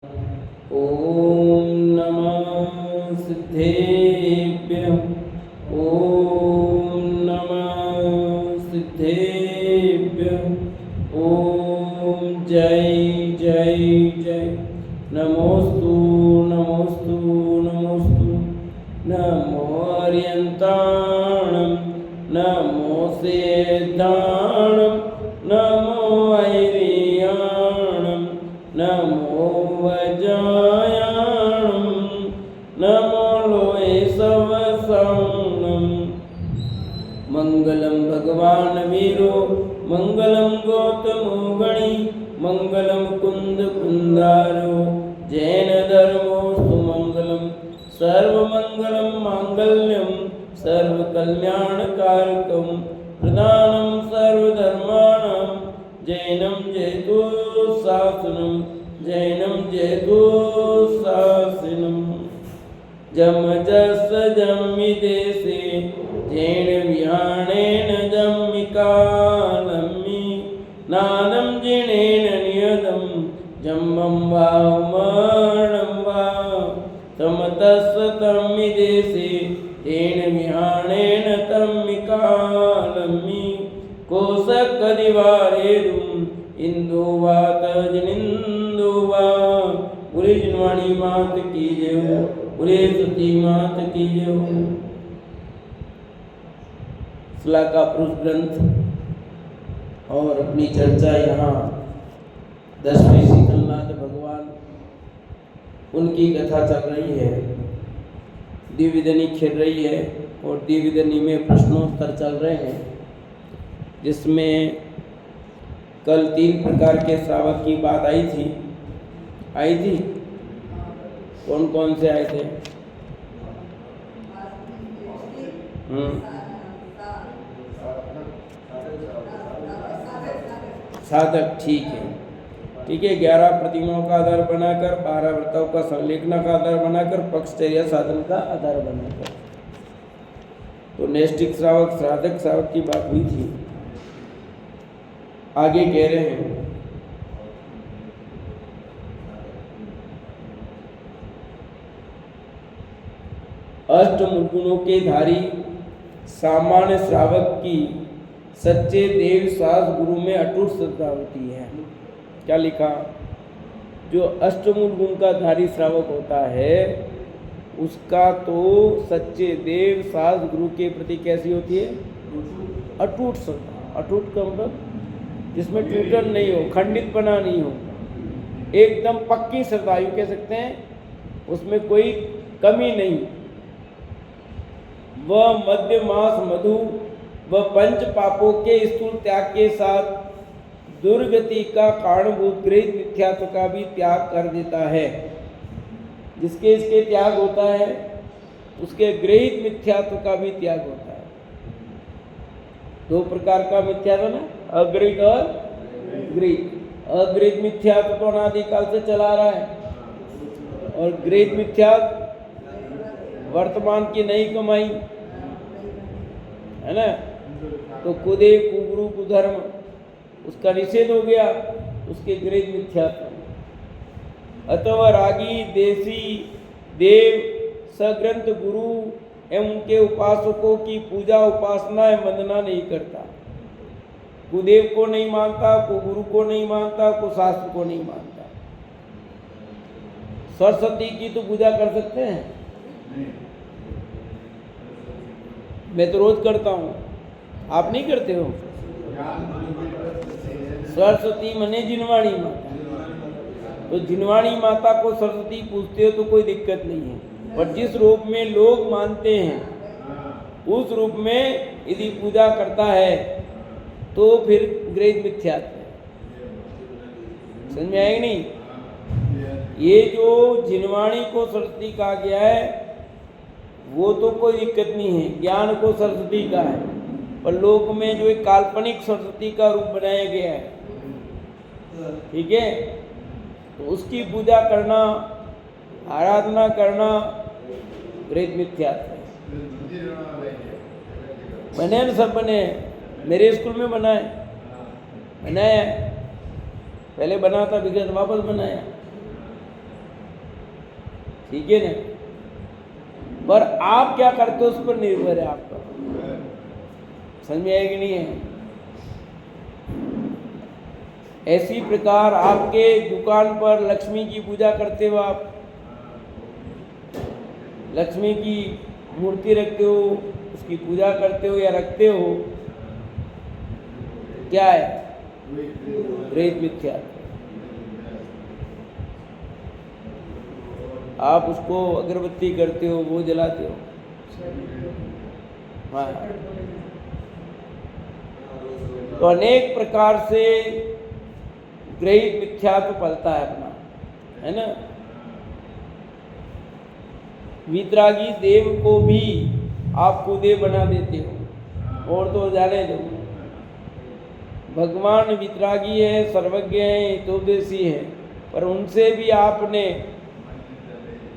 ॐ नमः सिद्धेभ्यः। ॐ नमः सिद्धेभ्यः। ॐ जय जय जय। नमोस्तु नमोस्तु नमोस्तु। नमो अर्यन्ताणं नमो सेद्धाणं नमो ऐरियाणं नमो वजायाणं नमो लोये सवसाणं। मंगलम भगवान वीरो मंगलम गौतमो गणी मंगलम कुंद कुंदारो जैन धर्मोस्तु मंगलम सर्वमंगलम मांगल्यम सर्वकल्याणकारकम प्रदानं सर्वधर्माणां जैनं जयतु शासनं जैनं जयतु शासनम्। जमजस जम्मि देशे जैन विहाणेन जम्मिकालम्मि नादं जिनेन नियतं जम्मं वामर्णं वा तमतस्स तम्मि देशे तेन विहाणेन तम्मिकालम्मि कोशकदिवारेदुम् इंदु वा तजनिंदु वा। बोले जिनवाणी मात की जय हो, बोले सती मात की जय हो। श्लाका पुरुष ग्रंथ और अपनी चर्चा यहाँ 10वें शीतलनाथ भगवान उनकी कथा चल रही है। दिव्यदनी खेल रही है और दिव्यदनी में प्रश्नोत्तर चल रहे हैं, जिसमें कल 3 प्रकार के श्रावक की बात आई थी। कौन कौन से आए थे? साधक, ठीक है। 11 प्रतिमाओं का आधार बनाकर, 12 व्रतों का संलेखना का आधार बनाकर, पक्षचर्या साधन का आधार बनाकर। तो नैष्ठिक श्रावक, साधक श्रावक की बात हुई थी। आगे कह रहे हैं, अष्टमुगुणों के धारी सामान्य श्रावक की सच्चे देव सास गुरु में अटूट श्रद्धा होती है। क्या लिखा? जो अष्टमूल गुण का धारी श्रावक होता है उसका तो सच्चे देव सास गुरु के प्रति कैसी होती है? अटूट श्रद्धा। अटूट का मतलब जिसमें टूटन नहीं हो, खंडितपना नहीं हो, एकदम पक्की श्रद्धा यूँ कह सकते हैं, उसमें कोई कमी नहीं। वह मध्य मास मधु व पंच पापों के स्थूल त्याग के साथ दुर्गति का कारणभूत गृहीत मिथ्यात्व का भी त्याग कर देता है। जिसके इसके त्याग होता है उसके गृहीत मिथ्यात्व का भी त्याग होता है। 2 प्रकार का मिथ्यात्व ना, अगृहीत और गृहीत। अगृहीत मिथ्यात्व तो अनादिकाल से चला रहा है और गृहीत मिथ्यात्व वर्तमान की नई कमाई है ना। तो कुदेव कुगुरु कुधर्म उसका निषेध हो गया, उसके गृहीत मिथ्यात्व। अथवा रागी देसी देव सग्रंथ गुरु एवं उनके उपासकों की पूजा उपासना एवं वंदना नहीं करता। कुदेव को नहीं मानता, को गुरु को नहीं मानता, को शास्त्र को नहीं मानता। सरस्वती की तो पूजा कर सकते हैं, मैं तो रोज करता हूँ, आप नहीं करते हो? सरस्वती मने जिनवाणी माता, तो जिनवाणी माता को सरस्वती पूजते हो तो कोई दिक्कत नहीं है। पर जिस रूप में लोग मानते हैं उस रूप में यदि पूजा करता है तो फिर गृहीत मिथ्यात्व है। समझ में आएगा नहीं? ये जो जिनवाणी को सरस्वती कहा गया है वो तो कोई दिक्कत नहीं है, ज्ञान को सरस्वती का है। पर लोक में जो एक काल्पनिक सरस्वती का रूप बनाया गया है, ठीक है, तो उसकी पूजा करना, आराधना करना गृहीत मिथ्यात्व है। बने न सब बने, मेरे स्कूल में बनाया, पहले बना था, बिगड़ वापस बनाया। ठीक है ना। पर आप क्या करते हो उस पर निर्भर है आपका। समझ में आएगी नहीं है। ऐसी प्रकार आपके दुकान पर लक्ष्मी की पूजा करते हो, आप लक्ष्मी की मूर्ति रखते हो, उसकी पूजा करते हो या रखते हो, क्या है? गृहीत मिथ्या। आप उसको अगरबत्ती करते हो, वो जलाते हो। हाँ, तो अनेक प्रकार से गृहीत मिथ्यात्व पलता है अपना, है ना। वितरागी देव को भी आप कुदेव बना देते हो, और तो जाने दो। भगवान वितरागी है, सर्वज्ञ है, हितोपदेशी है, पर उनसे भी आपने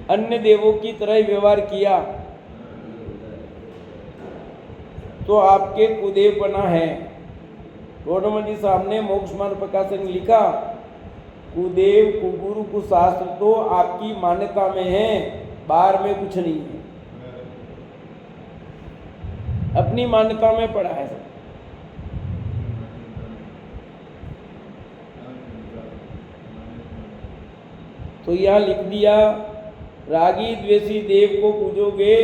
अन्य देवों की तरह ही व्यवहार किया तो आपके कुदेव बना है। रोडमणि साहब ने मोक्ष मार्ग प्रकाशन में लिखा, कुदेव कुगुरु कुशास्त्र तो आपकी मान्यता में है, बाहर में कुछ नहीं है, अपनी मान्यता में पड़ा है। तो यह लिख दिया, रागी द्वेषी देव को पूजोगे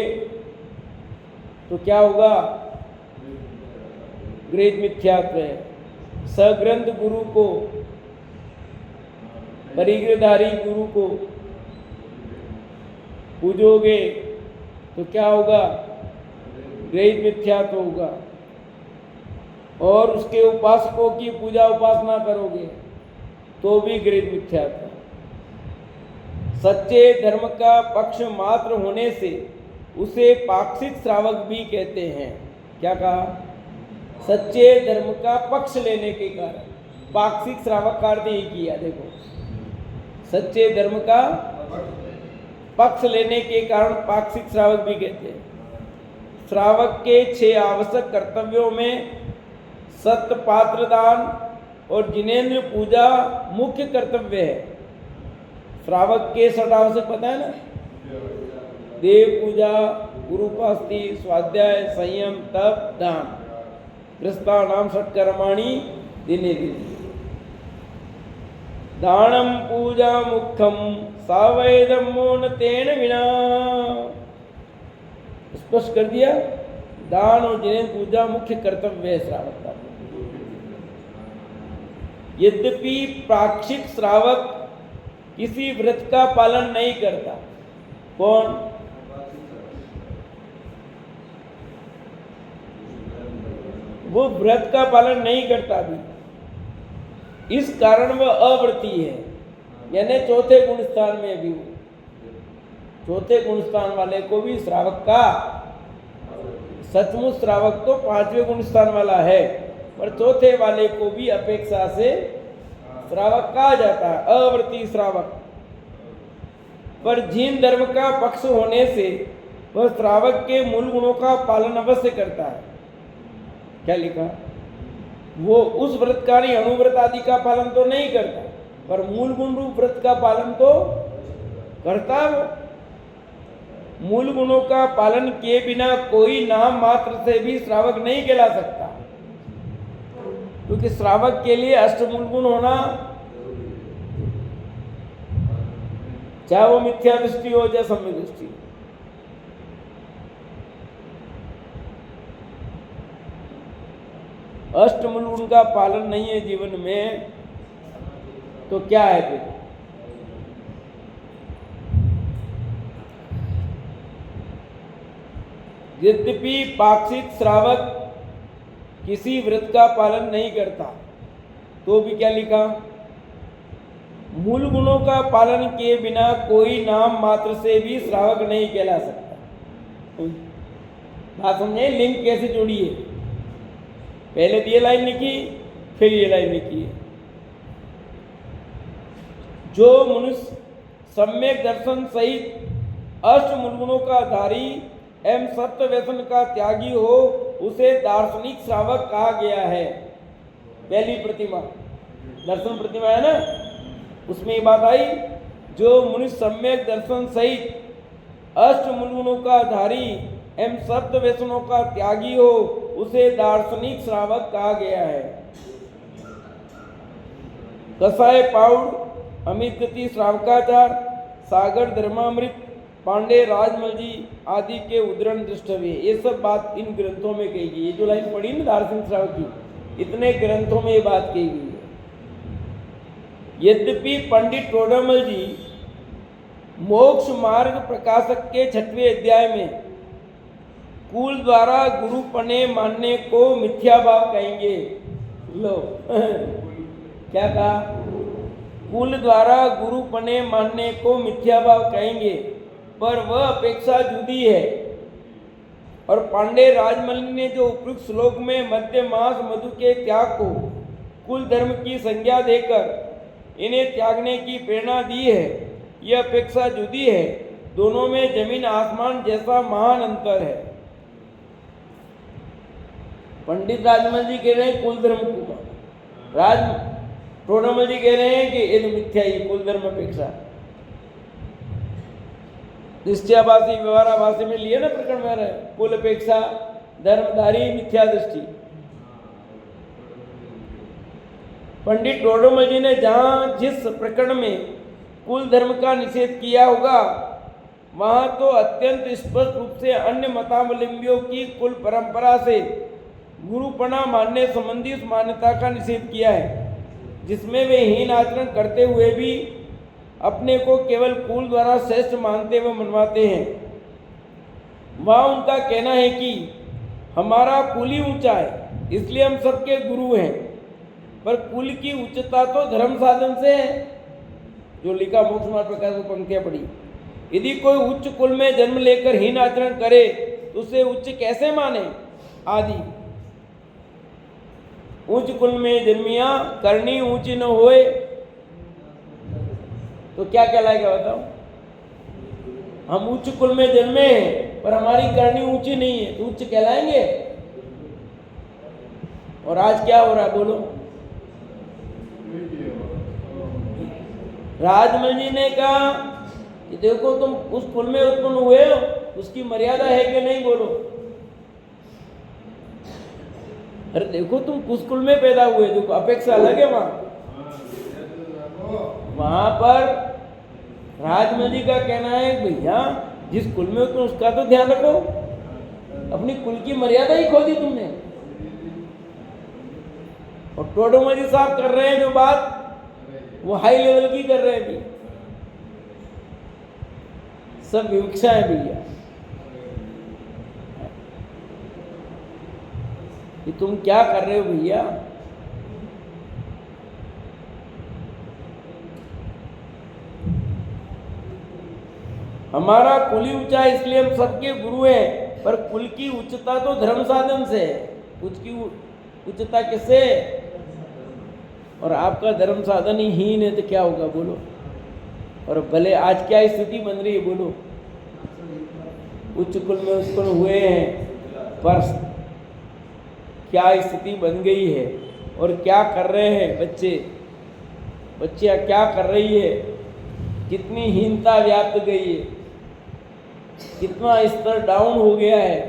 तो क्या होगा? गृहीत मिथ्यात्व है। सग्रंथ गुरु को, परिग्रहधारी गुरु को पूजोगे तो क्या होगा? गृहीत मिथ्यात्व होगा। और उसके उपासकों की पूजा उपासना करोगे तो भी गृहीत मिथ्यात्व। सच्चे धर्म का पक्ष मात्र होने से उसे पाक्षिक श्रावक भी कहते हैं। क्या कहा? सच्चे धर्म का पक्ष लेने के कारण पाक्षिक श्रावक का अर्थ ही किया। देखो, सच्चे धर्म का पक्ष लेने के कारण पाक्षिक श्रावक भी कहते हैं। श्रावक के 6 आवश्यक कर्तव्यों में सत्य, पात्र दान और जिनेंद्र पूजा मुख्य कर्तव्य है। श्रावक के 6 आवश्यक पता है ना? देव पूजा, गुरुपास्ति, स्वाध्याय, संयम, तप, दान। गृहस्थानां षट्कर्माणि दिने दिने। दानम पूजा मुख्यम सावैधमो न तेन विना। स्पष्ट कर दिया, दान और जिनेंद्र पूजा मुख्य कर्तव्य है श्रावक का। यद्यपि पाक्षिक श्रावक किसी व्रत का पालन नहीं करता। कौन? वो व्रत का पालन नहीं करता भी, इस कारण वह अव्रती है, यानी चौथे गुण स्थान में भी। चौथे गुण स्थान वाले को भी श्रावक का, सचमुच श्रावक तो 5वें गुण स्थान वाला है, पर चौथे वाले को भी अपेक्षा से श्रावक कहा जाता है, अव्रती श्रावक। पर जिन धर्म का पक्ष होने से वह श्रावक के मूल गुणों का पालन अवश्य करता है। क्या लिखा? वो उस व्रत का नहीं, अनुव्रत आदि का पालन तो नहीं करता, पर मूल गुण रूप व्रत का पालन तो करता है। मूल गुणों का पालन किए बिना कोई नाम मात्र से भी श्रावक नहीं कहला सकता, क्योंकि श्रावक के लिए अष्टमूल गुण होना, चाहे वो मिथ्या दृष्टि हो या सम्यक दृष्टि हो। अष्टमूल गुण का पालन नहीं है जीवन में तो क्या है फिर? यद्यपि पाक्षिक श्रावक किसी व्रत का पालन नहीं करता तो भी क्या लिखा? मूल गुणों का पालन किए बिना कोई नाम मात्र से भी श्रावक नहीं कहला सकता। बात समझे? लिंक कैसे जोड़ी है? पहले ये लाइन लिखी, फिर ये लाइन लिखी है। जो मनुष्य सम्यक दर्शन सहित अष्ट मूल गुणों का धारी एवं सत्य व्यसन का त्यागी हो, उसे दार्शनिक श्रावक कहा गया है। पहली प्रतिमा दर्शन प्रतिमा है ना, उसमें ये बात आई, जो मुनि सम्यक दर्शन सहित अष्ट मूलगुणों का धारी एवं सप्त व्यसनों का त्यागी हो उसे दार्शनिक श्रावक कहा गया है। कसाय पाउड, अमित गति श्रावकाचार, सागर धर्मामृत, पांडे राजमल जी आदि के उद्धरण दृष्टव्य, ये सब बात इन ग्रंथों में कही गई है। जो लाइन पढ़ी ना दार्शनिक श्रावक की, इतने ग्रंथों में ये बात कही गई है। यद्यपि पंडित टोडरमल जी मोक्ष मार्ग प्रकाशक के 6वें अध्याय में कुल द्वारा गुरुपने मानने को मिथ्या भाव कहेंगे। लो क्या कहा? कुल द्वारा गुरुपने मानने को मिथ्या भाव कहेंगे, पर वह अपेक्षा जुदी है। और पांडे राजमल ने जो उपयुक्त श्लोक में मध्य मास मधु के त्याग को कुल धर्म की संज्ञा देकर इन्हें त्यागने की प्रेरणा दी है, यह अपेक्षा जुदी है। दोनों में जमीन आसमान जैसा महान अंतर है। पंडित राजमल जी कह रहे हैं कुल धर्म को, टोडरमल जी कह रहे हैं कि ये तो मिथ्या ही, कुल धर्म अपेक्षा। दृष्टियाभासी व्यवहाराभासी में लिए ना प्रकरण में रहे, कुल अपेक्षा धर्मधारी मिथ्या दृष्टि। पंडित टोडरमल जी ने जहां जिस प्रकरण में कुल धर्म का निषेध किया होगा, वहां तो अत्यंत स्पष्ट रूप से अन्य मतावलंबियों की कुल परंपरा से गुरुपना मानने संबंधी उस मान्यता का निषेध किया है, जिसमें वे हीन आचरण करते हुए भी अपने को केवल कुल द्वारा श्रेष्ठ मानते हुए मनवाते हैं। वहाँ उनका कहना है कि हमारा कुल ही ऊंचा है, इसलिए हम सबके गुरु हैं। पर कुल की उच्चता तो धर्म साधन से है, जो लिखा मोक्ष मार्ग प्रकाश में पंक्तियां पढ़ी। यदि कोई उच्च कुल में जन्म लेकर हीन आचरण करे तो उसे उच्च कैसे माने? आदि उच्च कुल में जन्मिया करनी ऊंची न होए तो क्या कहलाएगा बताओ? हम उच्च कुल में जन्मे हैं पर हमारी करनी ऊंची नहीं है तो उच्च कहलाएंगे? और आज क्या हो रहा है बोलो? राजमल जी ने कहा कि देखो तुम उस कुल में उत्पन्न हुए हो, उसकी मर्यादा है कि नहीं बोलो? अरे देखो तुम उस कुल में पैदा हुए, देखो अपेक्षा अलग है। वहां पर राजमल जी का कहना है भैया जिस कुल में हो तुम उसका तो ध्यान रखो, अपनी कुल की मर्यादा ही खो दी तुमने। और टोडरमल जी साहब कर रहे हैं जो बात, वो हाई लेवल की कर रहे हैं भी। सब विवक्षा है भैया कि तुम क्या कर रहे हो भैया। हमारा कुल ही ऊंचा है इसलिए हम सबके गुरु हैं, पर कुल की उच्चता तो धर्म साधन से है। उसकी उच्चता किससे? और आपका धर्म साधन ही हीन है तो क्या होगा बोलो? और भले आज क्या स्थिति बन रही है बोलो? उच्च कुल में उत्पन्न हुए हैं पर क्या स्थिति बन गई है और क्या कर रहे हैं बच्चे, बच्चियां क्या कर रही है, कितनी हीनता व्याप्त गई है, कितना स्तर डाउन हो गया है।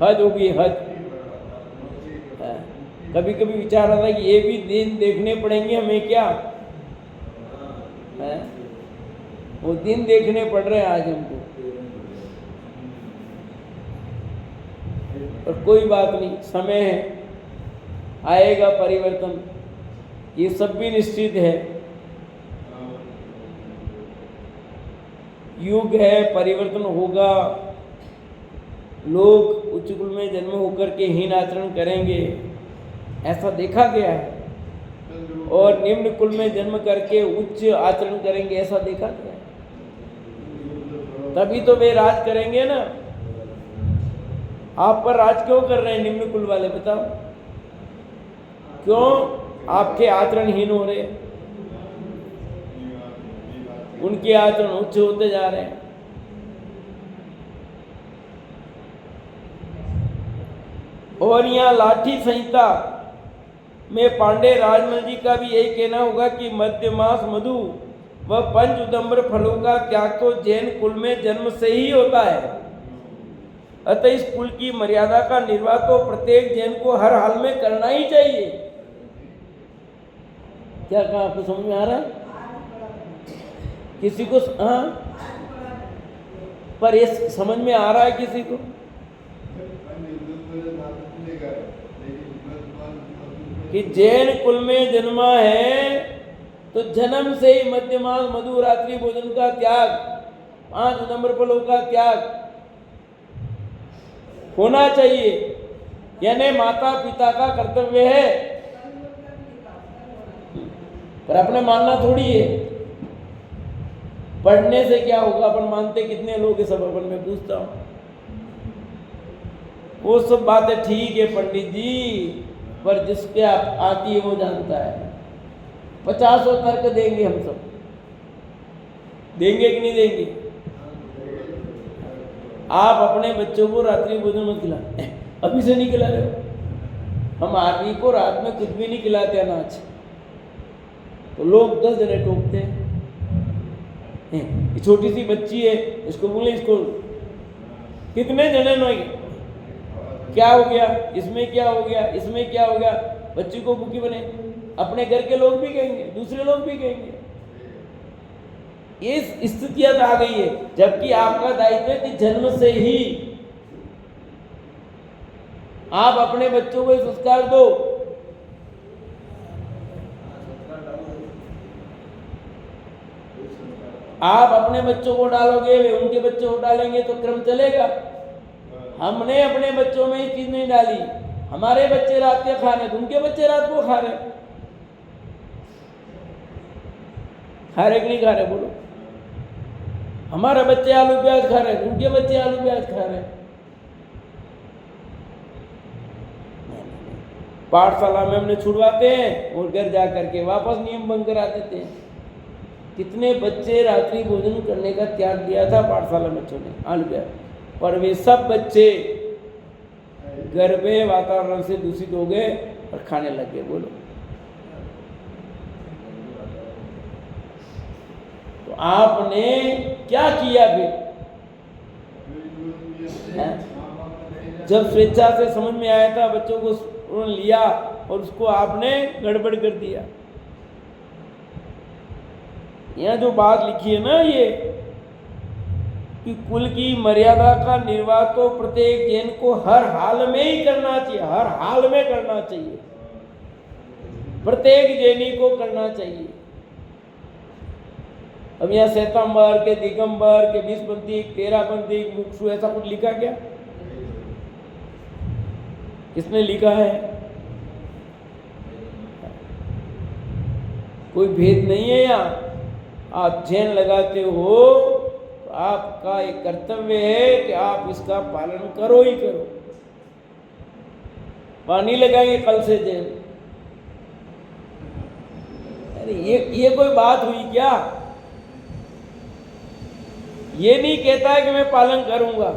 हद होगी हद। कभी कभी विचार आता है कि ये भी दिन देखने पड़ेंगे हमें क्या है? वो दिन देखने पड़ रहे हैं आज हमको। पर कोई बात नहीं, समय है, आएगा परिवर्तन, ये सब भी निश्चित है। युग है, परिवर्तन होगा। लोग उच्च कुल में जन्म होकर के हीन आचरण करेंगे, ऐसा देखा गया है। और निम्न कुल में जन्म करके उच्च आचरण करेंगे, ऐसा देखा गया है। तभी तो वे राज करेंगे ना। आप पर राज क्यों कर रहे हैं निम्न कुल वाले, बताओ? क्यों आपके आचरणहीन हो रहे? उनके आचरण उच्च होते जा रहे हैं। और यहाँ लाठी संहिता में पांडे राजमल जी का भी यही कहना होगा कि मध्य मास मधु व पंच उदम्बर फलों का त्याग तो जैन कुल में जन्म से ही होता है। अतः इस कुल की मर्यादा का निर्वाह तो प्रत्येक जैन को हर हाल में करना ही चाहिए। क्या कहा, आपको समझ में आ रहा है? किसी को हाँ, पर ये समझ में आ रहा है किसी को? कि जैन कुल में जन्मा है तो जन्म से ही मध्यमास मधु रात्रि भोजन का त्याग, 5 नंबर फलों का त्याग होना चाहिए। यानी माता पिता का कर्तव्य है, पर अपने मानना थोड़ी है। पढ़ने से क्या होगा, अपन मानते कितने लोग हैं, सब अपन में पूछता हूं। वो सब बातें ठीक है पंडित जी, पर जिसके आती है वो जानता है। 50 तर्क देंगे हम सब, देंगे कि नहीं देंगे? आप अपने बच्चों को रात्रि भोजन मत खिला, अभी से नहीं खिला रहे हो। हम आदमी को रात में कुछ भी नहीं खिलाते अनाज, तो लोग 10 जने टोकते हैं। छोटी सी बच्ची है, इसको बोले, इसको कितने जने नहीं, क्या हो गया इसमें, क्या हो गया इसमें, क्या हो गया, बच्ची को भूखी बने। अपने घर के लोग भी कहेंगे, दूसरे लोग भी कहेंगे। ये स्थितियां आ गई है, जबकि आपका दायित्व है कि जन्म से ही आप अपने बच्चों को संस्कार दो। आप अपने बच्चों को डालोगे, वे उनके बच्चों को डालेंगे, तो क्रम चलेगा। हमने अपने बच्चों में ये चीज नहीं डाली। हमारे बच्चे रात के खा रहे, उनके बच्चे रात को खा रहे कि नहीं खा रहे? बोलो। हमारे बच्चे आलू प्याज खा रहे, उनके बच्चे आलू प्याज खा रहे। पाठशाला में हमने छुड़वाते हैं और घर जा करके वापस नियम भंग करा देते हैं। कितने बच्चे रात्रि भोजन करने का त्याग दिया था पाठशाला बच्चों ने, आलू प्याज, पर वे सब बच्चे घर में वातावरण से दूषित हो गए और खाने लग गए। बोलो। तो आपने क्या किया फिर? जब स्वेच्छा से समझ में आया था, बच्चों को उन्होंने लिया और उसको आपने गड़बड़ कर दिया। यहाँ जो बात लिखी है ना, ये कि कुल की मर्यादा का निर्वाह तो प्रत्येक जैन को हर हाल में ही करना चाहिए, हर हाल में करना चाहिए, प्रत्येक जैनी को करना चाहिए। अब यहाँ श्वेतांबर के, दिगंबर के, 20पंथी, 13पंथी, मुक्षु, ऐसा कुछ लिखा क्या? किसने लिखा है? कोई भेद नहीं है यहाँ। आप जैन लगाते हो तो आपका एक कर्तव्य है कि आप इसका पालन करो ही करो। पानी लगाएंगे कल से जैन? अरे ये कोई बात हुई क्या? ये नहीं कहता है कि मैं पालन करूंगा।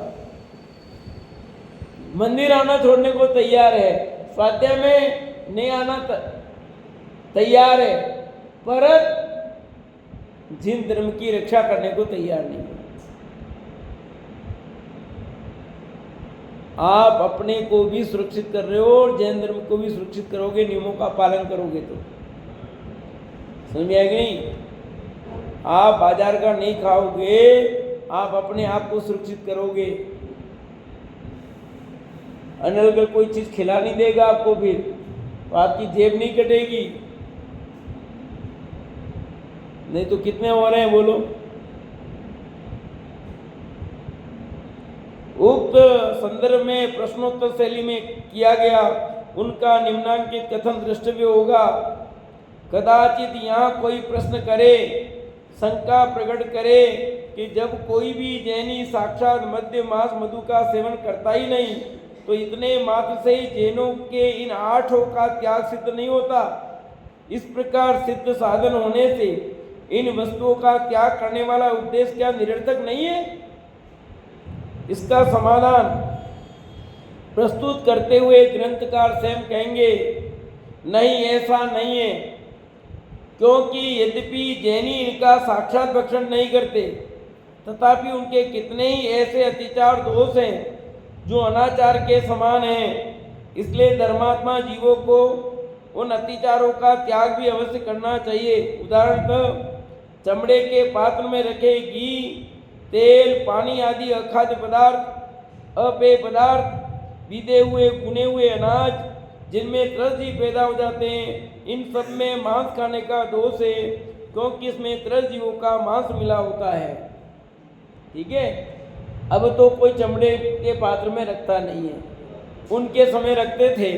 मंदिर आना छोड़ने को तैयार है, स्वाध्याय में नहीं आना तैयार है, पर जिन धर्म की रक्षा करने को तैयार नहीं है। आप अपने को भी सुरक्षित कर रहे हो और जैन धर्म को भी सुरक्षित करोगे, नियमों का पालन करोगे तो। समझ में आएगी नहीं? आप बाजार का नहीं खाओगे, आप अपने आप को सुरक्षित करोगे। अनर्गल कोई चीज खिला नहीं देगा आपको, फिर तो आपकी जेब नहीं कटेगी। नहीं तो कितने हो रहे हैं बोलो। उक्त संदर्भ में प्रश्नोत्तर शैली में किया गया उनका निम्नांकित कथन द्रष्टव्य होगा। कदाचित यहाँ कोई प्रश्न करे, शंका प्रकट करे कि जब कोई भी जैनी साक्षात मध्य मास मधु का सेवन करता ही नहीं, तो इतने मात्र से ही जैनों के इन 8 का त्याग सिद्ध नहीं होता। इस प्रकार सिद्ध साधन होने से इन वस्तुओं का त्याग करने वाला उद्देश्य क्या निरर्थक नहीं है? इसका समाधान प्रस्तुत करते हुए ग्रंथकार स्वयं कहेंगे नहीं, ऐसा नहीं है, क्योंकि यद्यपि जैनी इनका साक्षात भक्षण नहीं करते, तथापि उनके कितने ही ऐसे अतिचार दोष हैं जो अनाचार के समान हैं। इसलिए धर्मात्मा जीवों को उन अतिचारों का त्याग भी अवश्य करना चाहिए। उदाहरणतः चमड़े के पात्र में रखे घी, तेल, पानी आदि अखाद्य पदार्थ, अपेय पदार्थ, बीते हुए भुने हुए अनाज जिनमें त्रस पैदा हो जाते हैं, इन सब में मांस खाने का दोष है, क्योंकि इसमें त्रस जीवों का मांस मिला होता है। ठीक है, अब तो कोई चमड़े के पात्र में रखता नहीं है, उनके समय रखते थे,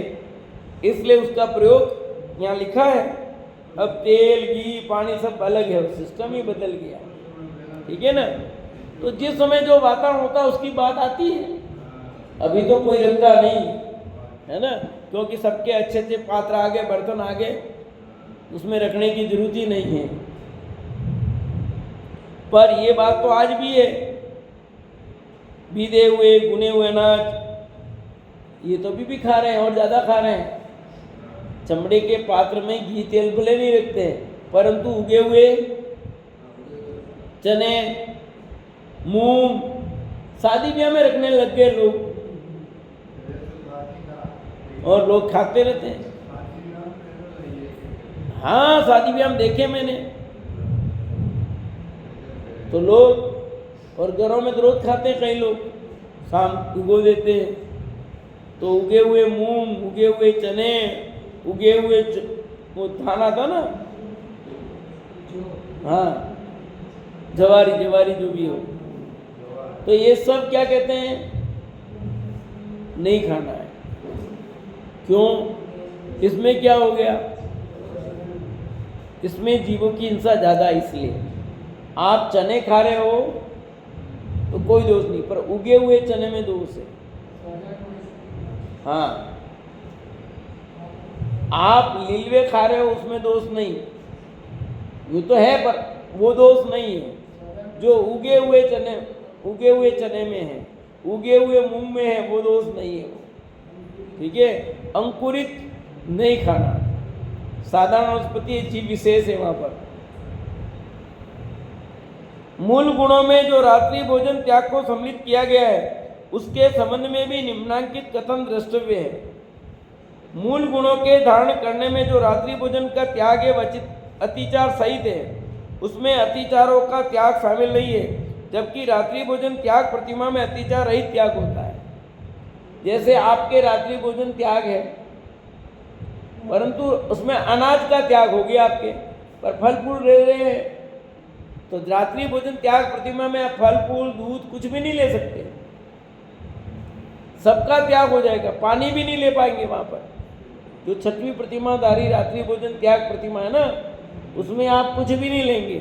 इसलिए उसका प्रयोग यहाँ लिखा है। अब तेल, घी, पानी सब अलग है, सिस्टम ही बदल गया। ठीक है ना, तो जिस समय जो वातावरण होता है उसकी बात आती है। अभी तो कोई रखता नहीं है ना, क्योंकि सबके अच्छे अच्छे पात्र आ गए, बर्तन आ गए, उसमें रखने की जरूरत ही नहीं है। पर ये बात तो आज भी है, भीदे हुए भुने हुए अनाज ये तो भी खा रहे हैं और ज़्यादा खा रहे हैं। चमड़े के पात्र में घी तेल भले नहीं रखते हैं, परंतु उगे हुए चने, मूंग शादी ब्याह में रखने लग गए लोग, और लोग खाते रहते हैं। हाँ, शादी ब्याह में देखे मैंने, तो लोग और घरों में तो रोज खाते हैं कई लोग, शाम उगो देते हैं, तो उगे हुए मूंग, उगे हुए चने, उगे हुए वो थाना था ना, हाँ, जवारी जो भी हो, तो ये सब क्या कहते हैं, नहीं खाना है। क्यों? इसमें क्या हो गया, इसमें जीवों की हिंसा ज़्यादा, इसलिए आप चने खा रहे हो तो कोई दोष नहीं, पर उगे हुए चने में दोष है। हाँ, आप लीलवे खा रहे हो उसमें दोष नहीं, वो तो है पर वो दोष नहीं है। जो उगे हुए चने में है, उगे हुए मूंग में है, वो दोष नहीं है। ठीक है, अंकुरित नहीं खाना, साधारण वनस्पति जीव विशेष है वहां पर। मूल गुणों में जो रात्रि भोजन त्याग को सम्मिलित किया गया है, उसके संबंध में भी निम्नांकित कथन द्रष्टव्य है। मूल गुणों के धारण करने में जो रात्रि भोजन का त्याग है वचित अतिचार सहित है, उसमें अतिचारों का त्याग शामिल नहीं है, जबकि रात्रि भोजन त्याग प्रतिमा में अतिचार रहित त्याग होता है। जैसे आपके रात्रि भोजन त्याग है, परंतु उसमें अनाज का त्याग हो गया आपके, पर फल फूल ले रहे हैं, तो रात्रि भोजन त्याग प्रतिमा में आप फल फूल दूध कुछ भी नहीं ले सकते, सबका त्याग हो जाएगा, पानी भी नहीं ले पाएंगे वहां पर। जो छठवीं प्रतिमाधारी रात्रि भोजन त्याग प्रतिमा है ना, उसमें आप कुछ भी नहीं लेंगे,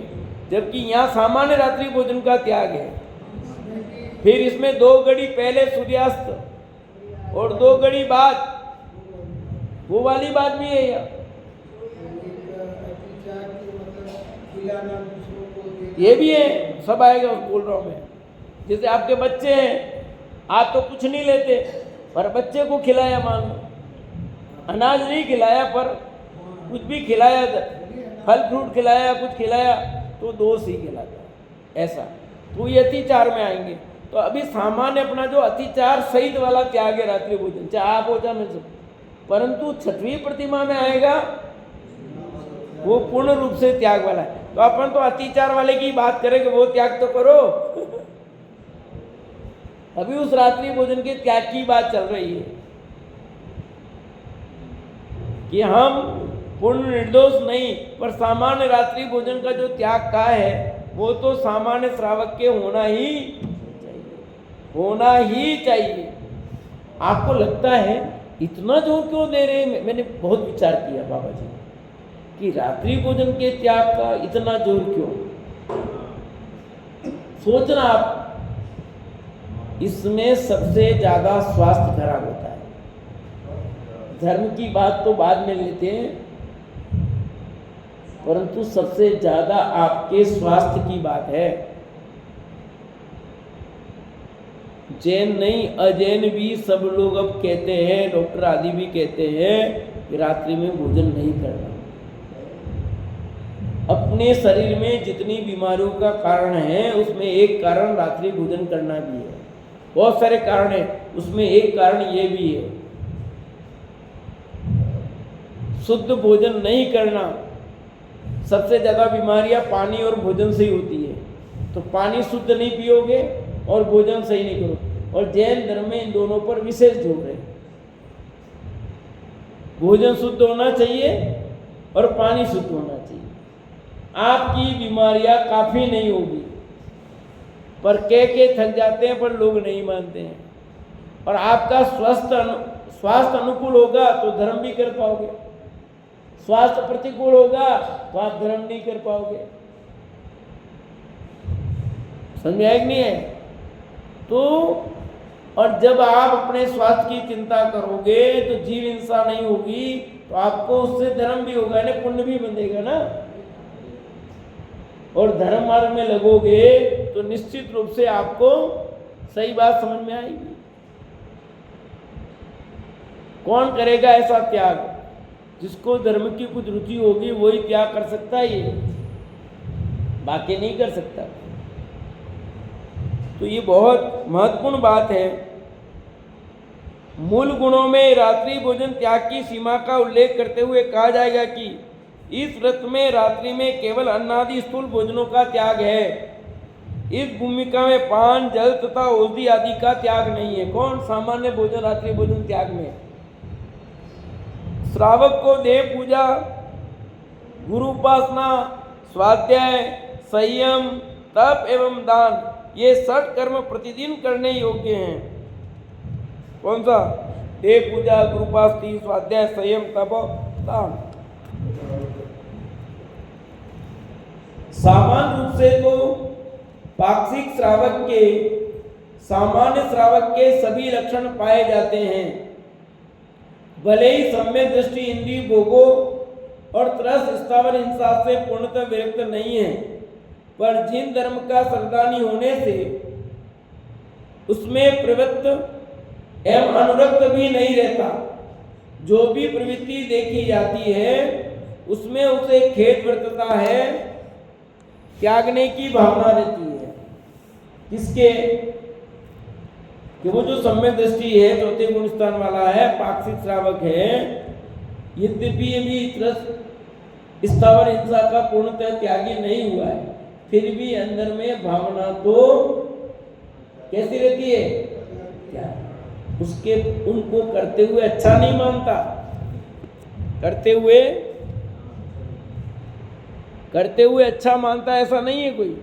जबकि यहाँ सामान्य रात्रि भोजन का त्याग है। फिर इसमें 2 घड़ी पहले सूर्यास्त और 2 घड़ी बाद, वो वाली बात भी है यहाँ। ये भी है, सब आएगा, बोल रहा हूँ मैं। जैसे आपके बच्चे हैं, आप तो कुछ नहीं लेते, पर बच्चे को खिलाया, मान लो अनाज नहीं खिलाया पर कुछ भी खिलाया, फल फ्रूट खिलाया, कुछ खिलाया, तो दोष ही खिलाता है, ऐसा। तो ये अतिचार में आएंगे। तो अभी सामान्य अपना जो अतिचार सहित वाला त्याग है रात्रि भोजन, चाहे आप हो चाहे मैं सब, परंतु छठवीं प्रतिमा में आएगा वो पूर्ण रूप से त्याग वाला है। तो अपन तो अतिचार वाले की बात करेंगे, वो त्याग तो करो। अभी उस रात्रि भोजन के त्याग की बात चल रही है कि हम पूर्ण निर्दोष नहीं, पर सामान्य रात्रि भोजन का जो त्याग का है वो तो सामान्य श्रावक के होना ही चाहिए। आपको लगता है इतना जोर क्यों दे रहे हैं? मैंने बहुत विचार किया बाबा जी कि रात्रि भोजन के त्याग का इतना जोर क्यों। सोचना आप, इसमें सबसे ज्यादा स्वास्थ्य खराब होता है। धर्म की बात तो बाद में लेते हैं, परंतु सबसे ज्यादा आपके स्वास्थ्य की बात है। जैन नहीं, अजैन भी सब लोग अब कहते हैं, डॉक्टर आदि भी कहते हैं कि रात्रि में भोजन नहीं करना। अपने शरीर में जितनी बीमारियों का कारण है उसमें एक कारण रात्रि भोजन करना भी है। बहुत सारे कारण है, उसमें एक कारण ये भी है। शुद्ध भोजन नहीं करना, सबसे ज़्यादा बीमारियां पानी और भोजन से ही होती है। तो पानी शुद्ध नहीं पियोगे और भोजन सही नहीं करोगे। और जैन धर्म में इन दोनों पर विशेष जोर है। भोजन शुद्ध होना चाहिए और पानी शुद्ध होना चाहिए। आपकी बीमारियां काफ़ी नहीं होगी, पर कह के थक जाते हैं पर लोग नहीं मानते हैं। और आपका स्वास्थ्य अनुकूल होगा तो धर्म भी कर पाओगे, स्वास्थ्य प्रतिकूल होगा तो आप धर्म नहीं कर पाओगे। समझ आया कि नहीं है? तो और जब आप अपने स्वास्थ्य की चिंता करोगे तो जीव हिंसा नहीं होगी, तो आपको उससे धर्म भी होगा ना, पुण्य भी बंधेगा ना। और धर्म मार्ग में लगोगे तो निश्चित रूप से आपको सही बात समझ में आएगी। कौन करेगा ऐसा त्याग? जिसको धर्म की कुछ रुचि होगी वही त्याग कर सकता है, ये बाकी नहीं कर सकता। तो ये बहुत महत्वपूर्ण बात है। मूल गुणों में रात्रि भोजन त्याग की सीमा का उल्लेख करते हुए कहा जाएगा कि इस व्रत में रात्रि में केवल अन्नादि स्थूल भोजनों का त्याग है। इस भूमिका में पान, जल तथा औषधि आदि का त्याग नहीं है। कौन? सामान्य भोजन, रात्रि भोजन त्याग में। श्रावक को देव पूजा, गुरु उपासना, स्वाध्याय, संयम, तप एवं दान, ये 6 कर्म प्रतिदिन करने योग्य हैं। कौन सा? देव पूजा, गुरु उपासना, स्वाध्याय, संयम, तप, दान। सामान्य रूप से तो पाक्षिक श्रावक के सामान्य श्रावक के सभी लक्षण पाए जाते हैं। भले ही सम्यक दृष्टि, इंद्रिय भोगों और त्रस, स्थावर हिंसा से पूर्णतः विरक्त नहीं है, पर जिन धर्म का श्रद्धानी होने से उसमें प्रवृत्त एवं अनुरक्त भी नहीं रहता, जो भी प्रवृत्ति देखी जाती है उसमें उसे खेद वर्तता है, त्यागने की भावना रहती है। किसके? कि वो जो सम्यक दृष्टि है, चौथे गुण स्थान वाला है, पाक्षिक श्रावक है, यद्यपि ये भी स्थावर हिंसा का पूर्णतः त्यागी नहीं हुआ है, फिर भी अंदर में भावना तो कैसी रहती है? त्याग। उसके उनको करते हुए अच्छा नहीं मानता, करते हुए अच्छा मानता, ऐसा नहीं है कोई।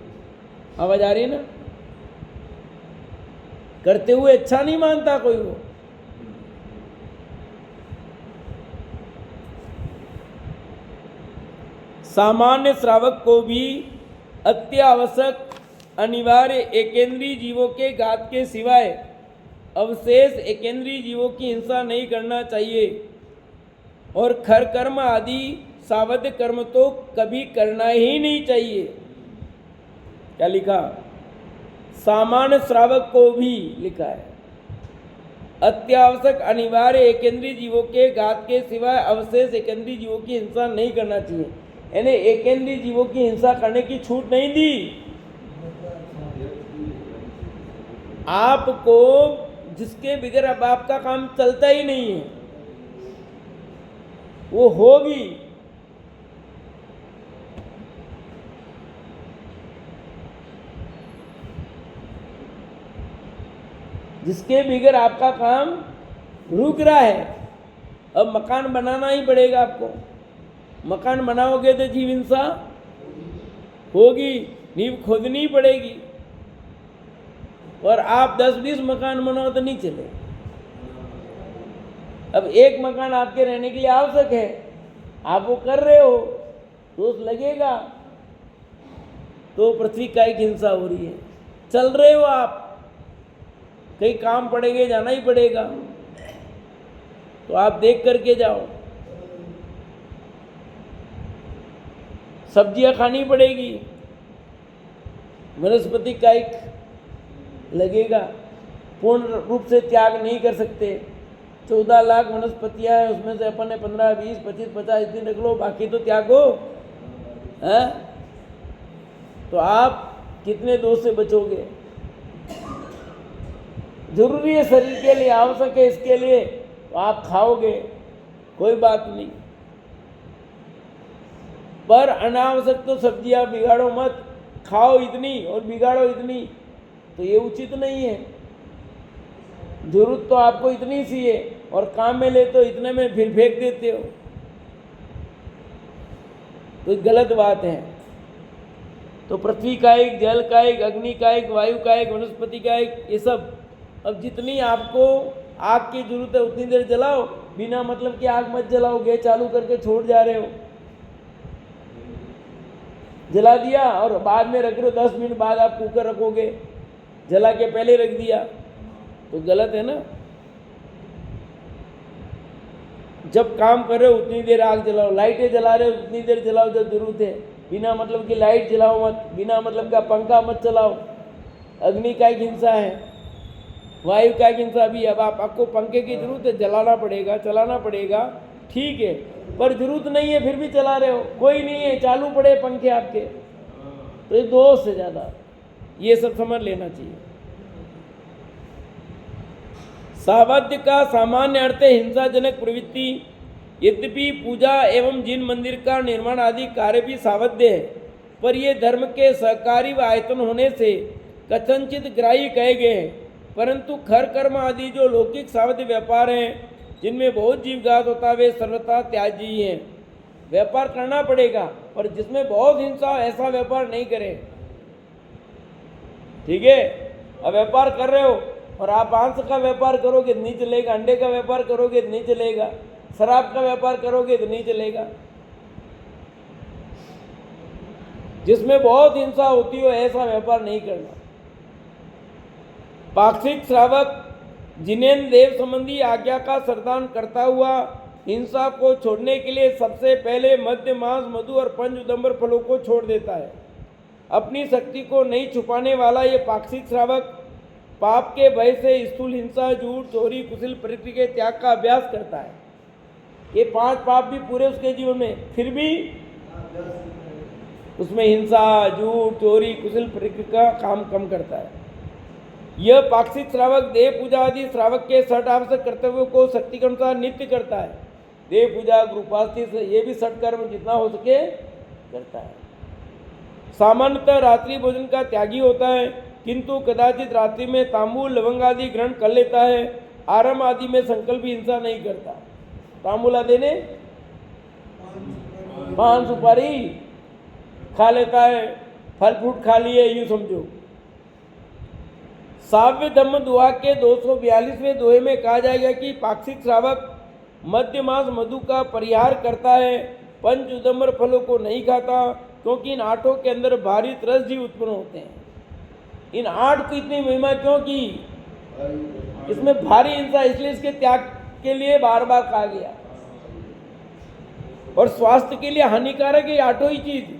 आवाज आ रही है ना? करते हुए अच्छा नहीं मानता कोई वो। सामान्य श्रावक को भी अत्यावश्यक अनिवार्य एकेंद्रीय जीवों के घात के सिवाय अवशेष एकेंद्रीय जीवों की हिंसा नहीं करना चाहिए, और खर कर्म आदि सावध कर्म तो कभी करना ही नहीं चाहिए। क्या लिखा? सामान्य श्रावक को भी लिखा है अत्यावश्यक अनिवार्य एकेंद्रीय जीवों के घात के सिवाय अवशेष एकेंद्रीय जीवों की हिंसा नहीं करना चाहिए। यानी एकेंद्रीय जीवों की हिंसा करने की छूट नहीं दी आपको, जिसके बगैर अब आपका काम चलता ही नहीं है, वो होगी। जिसके बगैर आपका काम रुक रहा है, अब मकान बनाना ही पड़ेगा आपको। मकान बनाओगे तो जीव हिंसा होगी, नींव खोदनी पड़ेगी, और आप 10-20 मकान बनाओ तो नहीं चले। अब एक मकान आपके रहने के लिए आवश्यक है, आप वो कर रहे हो, दोष लगेगा, तो पृथ्वी का एक हिंसा हो रही है। चल रहे हो आप, कहीं काम पड़ेंगे, जाना ही पड़ेगा, तो आप देख करके जाओ। सब्जियां खानी पड़ेगी, वनस्पति का एक लगेगा, पूर्ण रूप से त्याग नहीं कर सकते, 14 लाख वनस्पतियाँ हैं, उसमें से अपन ने 15, 20, 25, 50 दिन रख लो, बाकी तो त्यागो है। तो आप कितने दोष से बचोगे? जरूरी है, शरीर के लिए आवश्यक है, इसके लिए तो आप खाओगे, कोई बात नहीं, पर अनावश्यक तो सब्जियां बिगाड़ो मत। खाओ इतनी और बिगाड़ो इतनी, तो ये उचित नहीं है। जरूरत तो आपको इतनी सी है और काम में ले तो इतने में फिर फेंक देते हो, तो गलत बात है। तो पृथ्वी का एक, जल का एक, अग्नि का एक, वायु का एक, वनस्पति का एक, ये सब। अब जितनी आपको आग की जरूरत है उतनी देर जलाओ, बिना मतलब कि आग मत जलाओ, गैस चालू करके छोड़ जा रहे हो, जला दिया और बाद में रख रहे हो, 10 मिनट बाद आप कुकर रखोगे, जला के पहले रख दिया, तो गलत है ना। जब काम कर रहे हो उतनी देर आग जलाओ, लाइटें जला रहे हो उतनी देर जलाओ जब जरूरत है, बिना मतलब की लाइट जलाओ मत, बिना मतलब का पंखा मत चलाओ। अग्नि का एक हिंसा है, वायु का एक हिंसा भी। अब आपको पंखे की जरूरत है, जलाना पड़ेगा, चलाना पड़ेगा, ठीक है, पर जरूरत नहीं है फिर भी चला रहे हो, कोई नहीं है, चालू पड़े पंखे आपके, तो ये दोष है ज़्यादा, ये सब समझ लेना चाहिए। सावध्य का सामान्य अर्थ है हिंसाजनक प्रवृत्ति। यद्यपि पूजा एवं जिन मंदिर का निर्माण आदि कार्य भी सावध्य है, पर ये धर्म के सहकारी व आयतन होने से कथनचित ग्राह्य कहे गए हैं। परंतु खर कर्म आदि जो लौकिक सावध्य व्यापार हैं, जिनमें बहुत जीवघात होता है, वे सर्वथा त्याज्य हैं। व्यापार करना पड़ेगा, पर जिसमें बहुत हिंसा ऐसा व्यापार नहीं करें, ठीक है। अब व्यापार कर रहे हो और आप मांस का व्यापार करोगे तो नहीं चलेगा, अंडे का व्यापार करोगे तो नहीं चलेगा, शराब का व्यापार करोगे तो नहीं चलेगा। जिसमें बहुत हिंसा होती हो ऐसा व्यापार नहीं करना। पाक्षिक श्रावक जिनेन्द्र देव संबंधी आज्ञा का श्रद्धान करता हुआ हिंसा को छोड़ने के लिए सबसे पहले मद्य, मांस, मधु और पंच उदंबर फलों को छोड़ देता है। अपनी शक्ति को नहीं छुपाने वाला ये पाक्षिक श्रावक पाप के भय से स्थूल हिंसा, झूठ, चोरी, कुशल प्रवृत्ति के त्याग का अभ्यास करता है। ये 5 पाप भी पूरे उसके जीवन में, फिर भी उसमें हिंसा, झूठ, चोरी, कुशल प्रवृत्ति का काम कम करता है। यह पाक्षिक श्रावक देव पूजा आदि श्रावक के षट आवश्यक कर्तव्यों को शक्ति के अनुसार नित्य करता है। देव पूजा, गृहस्थी से ये भी षट कर्म जितना हो सके करता है। सामान्यतः रात्रि भोजन का त्यागी होता है, किंतु कदाचित रात्रि में तांबूल, लवंग आदि ग्रहण कर लेता है। आराम आदि में संकल्प हिंसा नहीं करता। तांबूल आदि ने पान सुपारी खा लेता है, फल फ्रूट खा लिए, यूँ समझो। साव्य धम्म दुआ के 242वें दोहे में कहा जाएगा कि पाक्षिक श्रावक मद्य, मांस, मधु का परिहार करता है, पंच उदंबर फलों को नहीं खाता, क्योंकि इन 8 के अंदर भारी रस जीव उत्पन्न होते हैं। इन 8 की इतनी महिमा क्यों की? इसमें भारी हिंसा, इसलिए इसके त्याग के लिए बार बार कहा गया। और स्वास्थ्य के लिए हानिकारक है 8 ही चीज,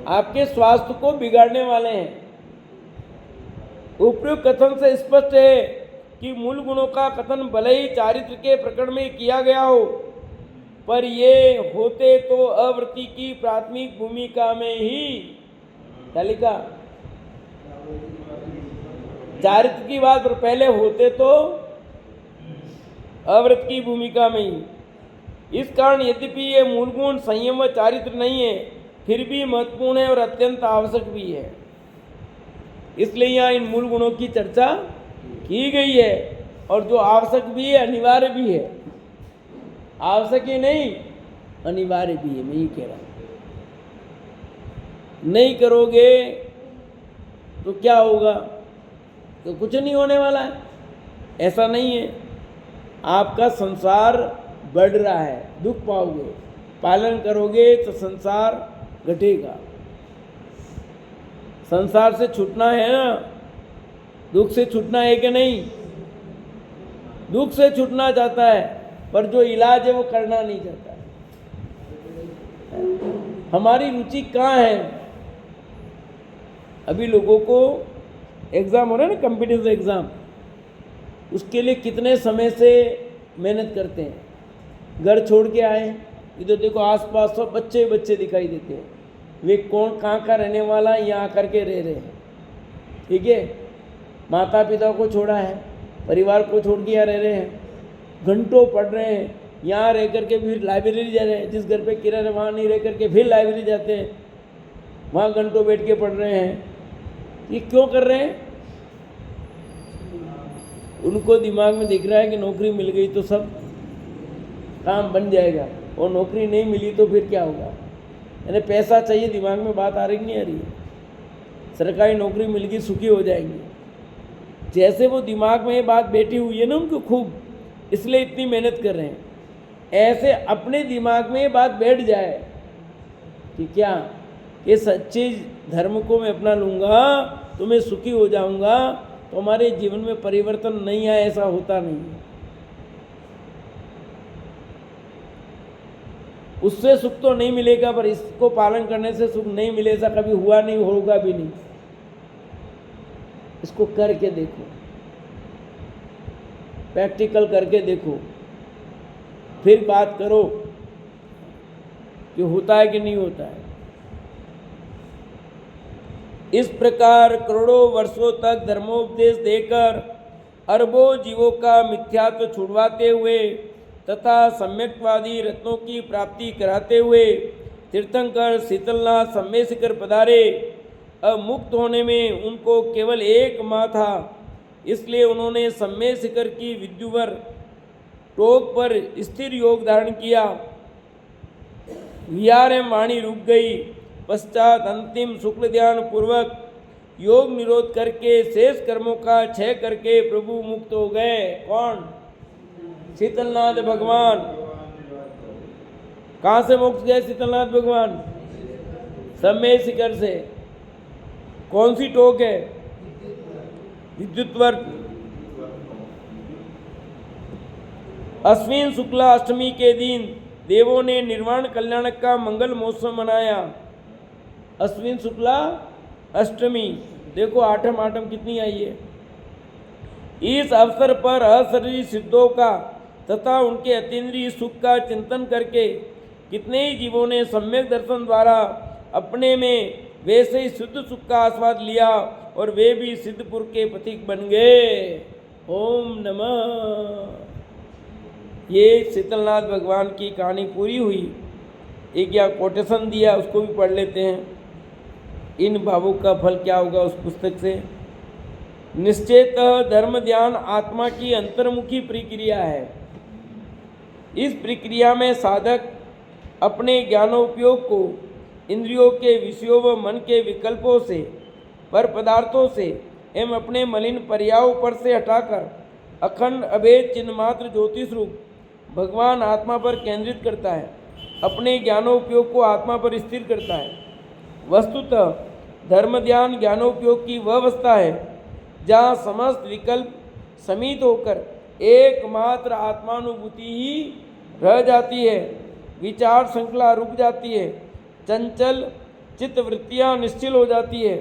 आपके स्वास्थ्य को बिगाड़ने वाले हैं। उपयुक्त कथन से स्पष्ट है कि मूल गुणों का कथन भले ही चारित्र के प्रकरण में किया गया हो, पर ये होते तो अवृत्ति की प्राथमिक भूमिका में ही, क्या लिखा? चारित्र की बात पर पहले होते तो अवृत्ति की भूमिका में ही। इस कारण यद्यपि ये मूल गुण संयम व चारित्र नहीं है, फिर भी महत्वपूर्ण है और अत्यंत आवश्यक भी है। इसलिए यहाँ इन मूल गुणों की चर्चा की गई है, और जो आवश्यक भी है, अनिवार्य भी है। आवश्यक ही नहीं, अनिवार्य भी है। मैं ये कह रहा हूँ, नहीं करोगे तो क्या होगा? तो कुछ नहीं होने वाला है। ऐसा नहीं है, आपका संसार बढ़ रहा है, दुख पाओगे। पालन करोगे तो संसार घटेगा। संसार से छूटना है ना, दुख से छूटना है कि नहीं? दुख से छूटना चाहता है, पर जो इलाज है वो करना नहीं चाहता है। हमारी रुचि कहाँ है? अभी लोगों को एग्जाम हो रहा है ना, कॉम्पिटिटिव एग्जाम, उसके लिए कितने समय से मेहनत करते हैं। घर छोड़ के आए, इधर देखो आसपास सब बच्चे बच्चे दिखाई देते हैं, वे कौन कहाँ का रहने वाला है, यहाँ आकर के रह रहे हैं। ठीक है, माता पिता को छोड़ा है, परिवार को छोड़ के यहाँ रह रहे हैं, घंटों पढ़ रहे हैं, यहाँ रह करके फिर लाइब्रेरी जा रहे हैं, जिस घर पे किराया वहाँ नहीं रह करके फिर लाइब्रेरी जाते हैं, वहाँ घंटों बैठ के पढ़ रहे हैं। ये क्यों कर रहे हैं? उनको दिमाग में दिख रहा है कि नौकरी मिल गई तो सब काम बन जाएगा, और नौकरी नहीं मिली तो फिर क्या होगा। यानी पैसा चाहिए, दिमाग में बात आ रही नहीं आ रही है। सरकारी नौकरी मिल गई सुखी हो जाएंगे, जैसे वो दिमाग में ये बात बैठी हुई है ना उनको खूब, इसलिए इतनी मेहनत कर रहे हैं। ऐसे अपने दिमाग में ये बात बैठ जाए कि क्या ये सच्चे धर्म को मैं अपना लूँगा तो मैं सुखी हो जाऊँगा, तो हमारे जीवन में परिवर्तन नहीं आए, ऐसा होता नहीं है। उससे सुख तो नहीं मिलेगा, पर इसको पालन करने से सुख नहीं मिलेगा, कभी हुआ नहीं, होगा भी नहीं। इसको करके देखो, प्रैक्टिकल करके देखो, फिर बात करो कि होता है कि नहीं होता है। इस प्रकार करोड़ों वर्षों तक धर्मोपदेश देकर अरबों जीवों का मिथ्यात्व छुड़वाते हुए तथा सम्यकवादी रत्नों की प्राप्ति कराते हुए तीर्थंकर शीतलनाथ सम्य शिखर पधारे। अब मुक्त होने में उनको केवल एक माह था, इसलिए उन्होंने सम्य शिखर की विद्युवर टोक पर स्थिर योग धारण किया। विहार में वाणी रुक गई। पश्चात अंतिम शुक्ल ध्यान पूर्वक योग निरोध करके शेष कर्मों का क्षय करके प्रभु मुक्त हो गए। कौन? शीतलनाथ भगवान। कहाँ से मुक्त गए शीतलनाथ भगवान? सम्य शिखर से। कौन सी टोक है? विद्युतवर। अश्विन शुक्ला अष्टमी के दिन देवों ने निर्वाण कल्याणक का मंगल महोत्सव मनाया। अश्विन शुक्ला अष्टमी, देखो आठम आठम कितनी आई है। इस अवसर पर अशरीरी सिद्धों का तथा उनके अतीन्द्रिय सुख का चिंतन करके कितने ही जीवों ने सम्यक दर्शन द्वारा अपने में वैसे ही शुद्ध सुख का आस्वाद लिया और वे भी सिद्धपुर के पथिक बन गए। ओम नमः। ये शीतलनाथ भगवान की कहानी पूरी हुई। एक या कोटेशन दिया, उसको भी पढ़ लेते हैं। इन भावों का फल क्या होगा उस पुस्तक से। निश्चेत धर्म ध्यान आत्मा की अंतर्मुखी प्रक्रिया है। इस प्रक्रिया में साधक अपने ज्ञानोपयोग को इंद्रियों के विषयों व मन के विकल्पों से, पर पदार्थों से एवं अपने मलिन पर्यायों पर से हटाकर अखंड अभेद चिन्हमात्र ज्योतिष रूप भगवान आत्मा पर केंद्रित करता है। अपने ज्ञानोपयोग को आत्मा पर स्थिर करता है। वस्तुतः धर्म ध्यान ज्ञानोपयोग की वह अवस्था है जहाँ समस्त विकल्प समित होकर एकमात्र आत्मानुभूति ही रह जाती है। विचार श्रृंखला रुक जाती है। चंचल चित्तवृत्तियाँ निश्चल हो जाती है।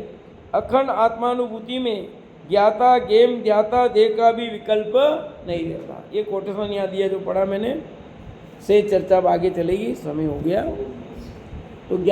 अखंड आत्मानुभूति में ज्ञाता गेम ध्याता देह का भी विकल्प नहीं रहता। ये कोटेशन यहाँ दिया जो पढ़ा मैंने, से चर्चा अब आगे चलेगी। समय हो गया।